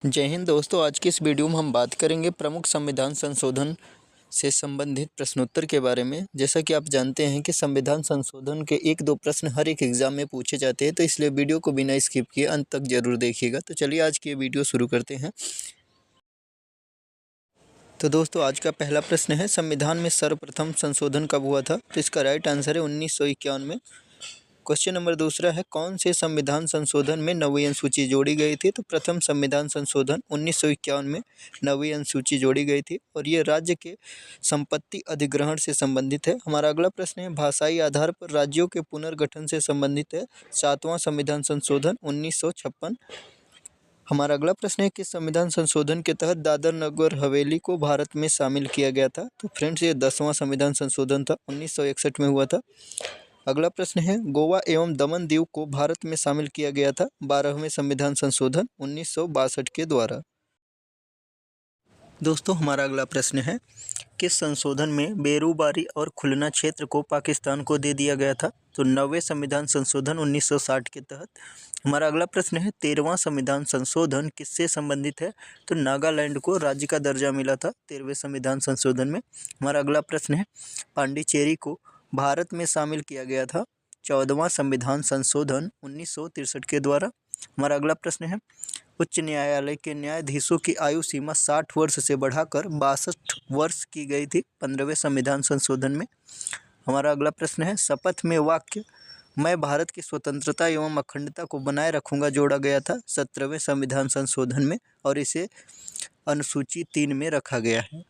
जय हिंद दोस्तों। आज की इस वीडियो में हम बात करेंगे प्रमुख संविधान संशोधन से संबंधित प्रश्नोत्तर के बारे में। जैसा कि आप जानते हैं कि संविधान संशोधन के एक दो प्रश्न हर एक एग्जाम में पूछे जाते हैं, तो इसलिए वीडियो को बिना स्किप किए अंत तक जरूर देखिएगा। तो चलिए आज की वीडियो शुरू करते हैं। तो दोस्तों आज का पहला प्रश्न है, संविधान में सर्वप्रथम संशोधन कब हुआ था? तो इसका राइट आंसर है 1951 में। क्वेश्चन नंबर दूसरा है, कौन से संविधान संशोधन में नवीं अनुसूची जोड़ी गई थी? तो प्रथम संविधान संशोधन 1951 में नवीं अनुसूची जोड़ी गई थी और ये राज्य के संपत्ति अधिग्रहण से संबंधित है। हमारा अगला प्रश्न है, भाषाई आधार पर राज्यों के पुनर्गठन से संबंधित है सातवां संविधान संशोधन 1956। हमारा अगला प्रश्न है, किस संविधान संशोधन के तहत दादर नगर हवेली को भारत में शामिल किया गया था? तो फ्रेंड्स ये 10वां संविधान संशोधन था, 1961 में हुआ था। अगला प्रश्न है, गोवा एवं दमन दीव को भारत में शामिल किया गया था 12वें संविधान संशोधन 1962 के द्वारा। दोस्तों हमारा अगला प्रश्न है, किस संशोधन में बेरूबारी और खुलना क्षेत्र को पाकिस्तान को दे दिया गया था? तो 9वें संविधान संशोधन 1960 के तहत। हमारा अगला प्रश्न है, 13वां संविधान संशोधन किससे संबंधित है? तो नागालैंड को राज्य का दर्जा मिला था 13वें संविधान संशोधन में। हमारा अगला प्रश्न है, पांडिचेरी को भारत में शामिल किया गया था 14वां संविधान संशोधन 1963 के द्वारा। हमारा अगला प्रश्न है, उच्च न्यायालय के न्यायाधीशों की आयु सीमा 60 वर्ष से बढ़ाकर 62 वर्ष की गई थी 15वें संविधान संशोधन में। हमारा अगला प्रश्न है, शपथ में वाक्य मैं भारत की स्वतंत्रता एवं अखंडता को बनाए रखूंगा जोड़ा गया था 17वें संविधान संशोधन में और इसे अनुसूची 3 में रखा गया है।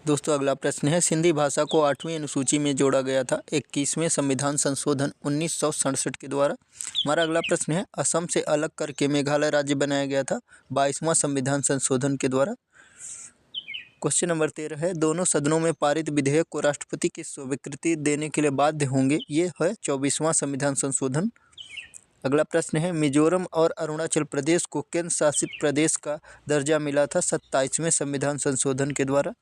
दोस्तों अगला प्रश्न है, सिंधी भाषा को 8वीं अनुसूची में जोड़ा गया था 21वें संविधान संशोधन 1967 के द्वारा। हमारा अगला प्रश्न है, असम से अलग करके मेघालय राज्य बनाया गया था 22वां संविधान संशोधन के द्वारा। क्वेश्चन नंबर 13 है, दोनों सदनों में पारित विधेयक को राष्ट्रपति की स्वीकृति देने के लिए बाध्य होंगे, ये है 24वां संविधान संशोधन। अगला प्रश्न है, मिजोरम और अरुणाचल प्रदेश को केंद्र शासित प्रदेश का दर्जा मिला था 27वें संविधान संशोधन के द्वारा।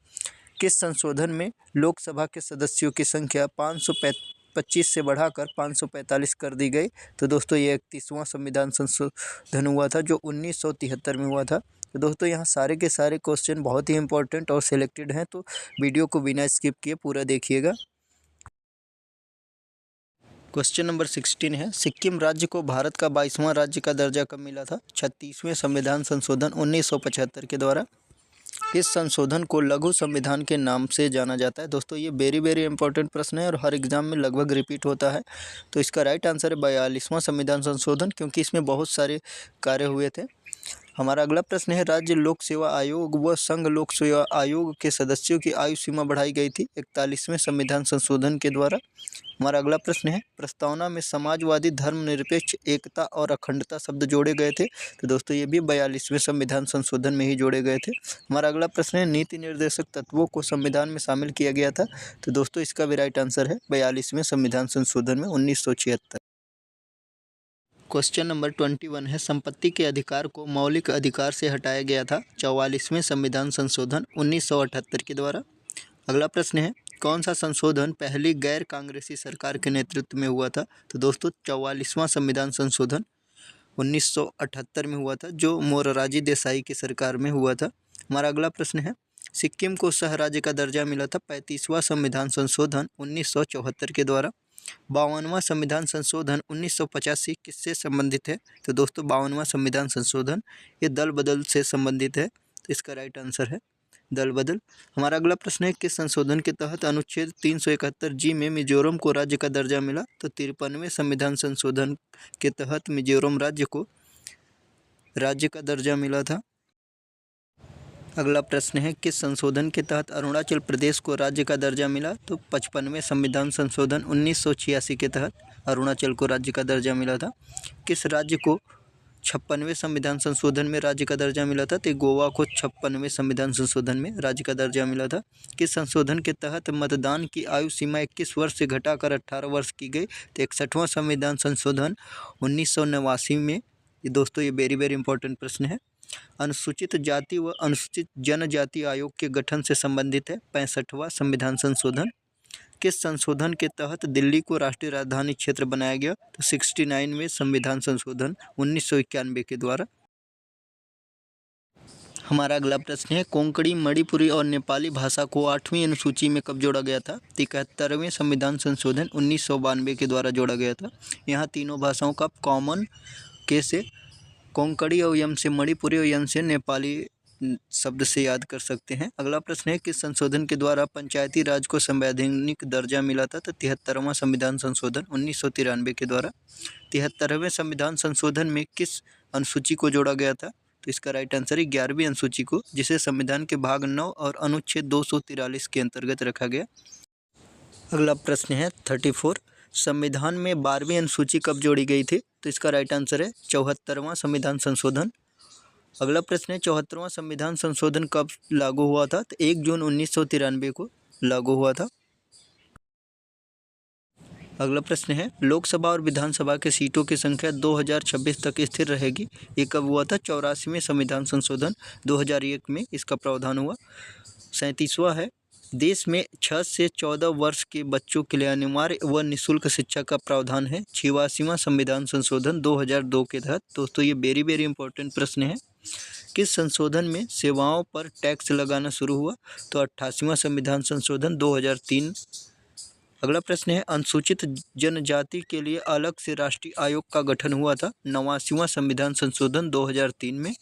किस संशोधन में लोकसभा के सदस्यों की संख्या 525 से बढ़ाकर 545 कर दी गई? तो दोस्तों ये 31वां संविधान संशोधन हुआ था जो 1973 में हुआ था। तो दोस्तों यहाँ सारे के सारे क्वेश्चन बहुत ही इंपॉर्टेंट और सिलेक्टेड हैं, तो वीडियो को बिना स्किप किए पूरा देखिएगा। क्वेश्चन नंबर 16 है, सिक्किम राज्य को भारत का 22वां राज्य का दर्जा कब मिला था? 36वें संविधान संशोधन 1975 के द्वारा। इस संशोधन को लघु संविधान के नाम से जाना जाता है। दोस्तों ये वेरी इंपॉर्टेंट प्रश्न है और हर एग्जाम में लगभग रिपीट होता है। तो इसका राइट आंसर है 42वां संविधान संशोधन, क्योंकि इसमें बहुत सारे कार्य हुए थे। हमारा अगला प्रश्न है, राज्य लोक सेवा आयोग व संघ लोक सेवा आयोग के सदस्यों की आयु सीमा बढ़ाई गई थी 41वें संविधान संशोधन के द्वारा। हमारा अगला प्रश्न है, प्रस्तावना में समाजवादी धर्मनिरपेक्ष एकता और अखंडता शब्द जोड़े गए थे। तो दोस्तों ये भी 42वें संविधान संशोधन में ही जोड़े गए थे। हमारा अगला प्रश्न है, नीति निर्देशक तत्वों को संविधान में शामिल किया गया था। तो दोस्तों इसका भी राइट आंसर है 42वें संविधान संशोधन में 1976। क्वेश्चन नंबर 21 है, संपत्ति के अधिकार को मौलिक अधिकार से हटाया गया था 44वें संविधान संशोधन 1978 के द्वारा। अगला प्रश्न है, कौन सा संशोधन पहली गैर कांग्रेसी सरकार के नेतृत्व में हुआ था? तो दोस्तों 44वां संविधान संशोधन 1978 में हुआ था जो मोरारजी देसाई की सरकार में हुआ था। हमारा अगला प्रश्न है, सिक्किम को सह राज्य का दर्जा मिला था 35वां संविधान संशोधन 1974 के द्वारा। 52वां संविधान संशोधन 1985 किससे संबंधित है? तो दोस्तों 52वां संविधान संशोधन ये दल बदल से संबंधित है, तो इसका राइट आंसर है दल बदल। हमारा अगला प्रश्न है, किस संशोधन के तहत अनुच्छेद 371 जी में मिजोरम को राज्य का दर्जा मिला? तो 53वें संविधान संशोधन के तहत मिजोरम राज्य को राज्य का दर्जा मिला था। अगला प्रश्न है, किस संशोधन के तहत अरुणाचल प्रदेश को राज्य का दर्जा मिला? तो 55वें संविधान संशोधन 1986 के तहत अरुणाचल को राज्य का दर्जा मिला था। किस राज्य को 56वें संविधान संशोधन में राज्य का दर्जा मिला था? तो गोवा को 56वें संविधान संशोधन में राज्य का दर्जा मिला था। किस संशोधन के तहत मतदान की आयु सीमा 21 वर्ष से घटाकर 18 वर्ष की गई? तो 61वां संविधान संशोधन 1989 में। ये दोस्तों ये वेरी इंपॉर्टेंट प्रश्न है। अनुसूचित जाति व अनुसूचित जनजाति आयोग के गठन से संबंधित है 65वां संविधान संशोधन। किस संशोधन के तहत दिल्ली को राष्ट्रीय राजधानी क्षेत्र बनाया गया? तो 69वें संविधान संशोधन 1991 के द्वारा। हमारा अगला प्रश्न है, कोंकणी, मणिपुरी और नेपाली भाषा को 8वीं अनुसूची में कब जोड़ा गया था? 71वें संविधान संशोधन 1992 के द्वारा जोड़ा गया था। यहाँ तीनों भाषाओं का कॉमन के से कोंकणी और यम से मणिपुरी और यम से नेपाली शब्द से याद कर सकते हैं। अगला प्रश्न है, किस संशोधन के द्वारा पंचायती राज को संवैधानिक दर्जा मिला था? तो 73वां संविधान संशोधन 1993 के द्वारा। 73वें संविधान संशोधन में किस अनुसूची को जोड़ा गया था? तो इसका राइट आंसर है 11वीं अनुसूची को, जिसे संविधान के भाग 9 और अनुच्छेद 243 के अंतर्गत रखा गया। अगला प्रश्न है 34, संविधान में 12वीं अनुसूची कब जोड़ी गई थी? तो इसका राइट आंसर है 74वां संविधान संशोधन। अगला प्रश्न है, 74वां संविधान संशोधन कब लागू हुआ था? तो 1 जून 1993 को लागू हुआ था। अगला प्रश्न है, लोकसभा और विधानसभा के सीटों की संख्या 2026 तक स्थिर रहेगी, ये कब हुआ था? 84वें संविधान संशोधन 2001 में इसका प्रावधान हुआ। 37वां है, देश में 6 से 14 वर्ष के बच्चों के लिए अनिवार्य व निःशुल्क शिक्षा का प्रावधान है। 86वां संविधान संशोधन 2002 के तहत। दोस्तों ये वेरी इंपॉर्टेंट प्रश्न है। किस संशोधन में सेवाओं पर टैक्स लगाना शुरू हुआ? तो 88वां संविधान संशोधन 2003। अगला प्रश्न है, अनुसूचित जनजाति के लिए अलग से राष्ट्रीय आयोग का गठन हुआ था। 89वां संविधान संशोधन 2003 में।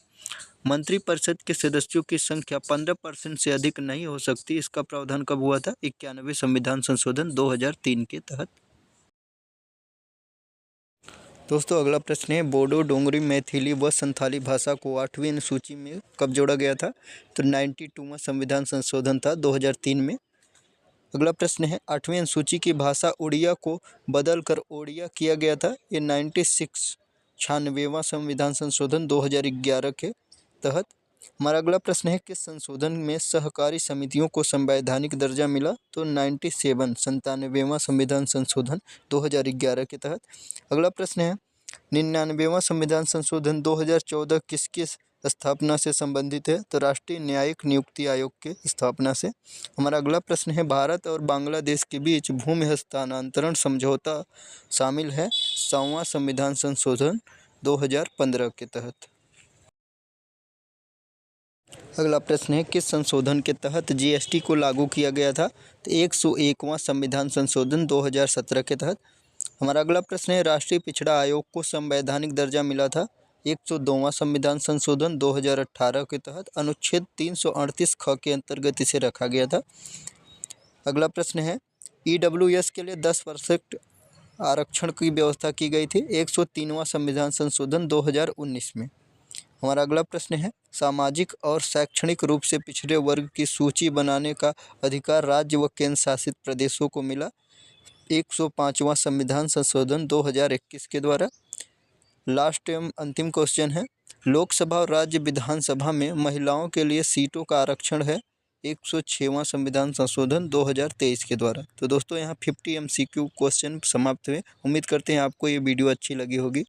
मंत्रिपरिषद के सदस्यों की संख्या 15% से अधिक नहीं हो सकती, इसका प्रावधान कब हुआ था? 91वें संविधान संशोधन 2003 के तहत। दोस्तों अगला प्रश्न है, बोडो, डोंगरी, मैथिली व संथाली भाषा को 8वीं अनुसूची में कब जोड़ा गया था? तो 92वां संविधान संशोधन था 2003 में। अगला प्रश्न है, 8वीं अनुसूची की भाषा उड़िया को बदलकर ओडिया किया गया था। ये 96वां संविधान संशोधन 2011 के तहत। हमारा अगला प्रश्न है, किस संशोधन में सहकारी समितियों को संवैधानिक दर्जा मिला? तो 97वां संविधान संशोधन 2011 के तहत। अगला प्रश्न है, 99वां संविधान संशोधन 2014 किसकी स्थापना से संबंधित है? तो राष्ट्रीय न्यायिक नियुक्ति आयोग के स्थापना से। हमारा अगला प्रश्न है, भारत और बांग्लादेश के बीच भूमि हस्तांतरण समझौता शामिल है 100वां संविधान संशोधन 2015 के तहत। अगला प्रश्न है, किस संशोधन के तहत जीएसटी को लागू किया गया था? तो 101वां संविधान संशोधन 2017 के तहत। हमारा अगला प्रश्न है, राष्ट्रीय पिछड़ा आयोग को संवैधानिक दर्जा मिला था। 102वां संविधान संशोधन 2018 के तहत अनुच्छेद 338 ख के अंतर्गत इसे रखा गया था। अगला प्रश्न है, ईडब्ल्यूएस के लिए 10% आरक्षण की व्यवस्था की गई थी। 103वां संविधान संशोधन 2019 में। हमारा अगला प्रश्न है, सामाजिक और शैक्षणिक रूप से पिछड़े वर्ग की सूची बनाने का अधिकार राज्य व केंद्र शासित प्रदेशों को मिला। 105वां संविधान संशोधन 2021 के द्वारा। लास्ट एवं अंतिम क्वेश्चन है, लोकसभा और राज्य विधानसभा में महिलाओं के लिए सीटों का आरक्षण है। 106वां संविधान संशोधन 2023 के द्वारा। तो दोस्तों यहाँ 50 MCQ क्वेश्चन समाप्त हुए। उम्मीद करते हैं आपको ये वीडियो अच्छी लगी होगी।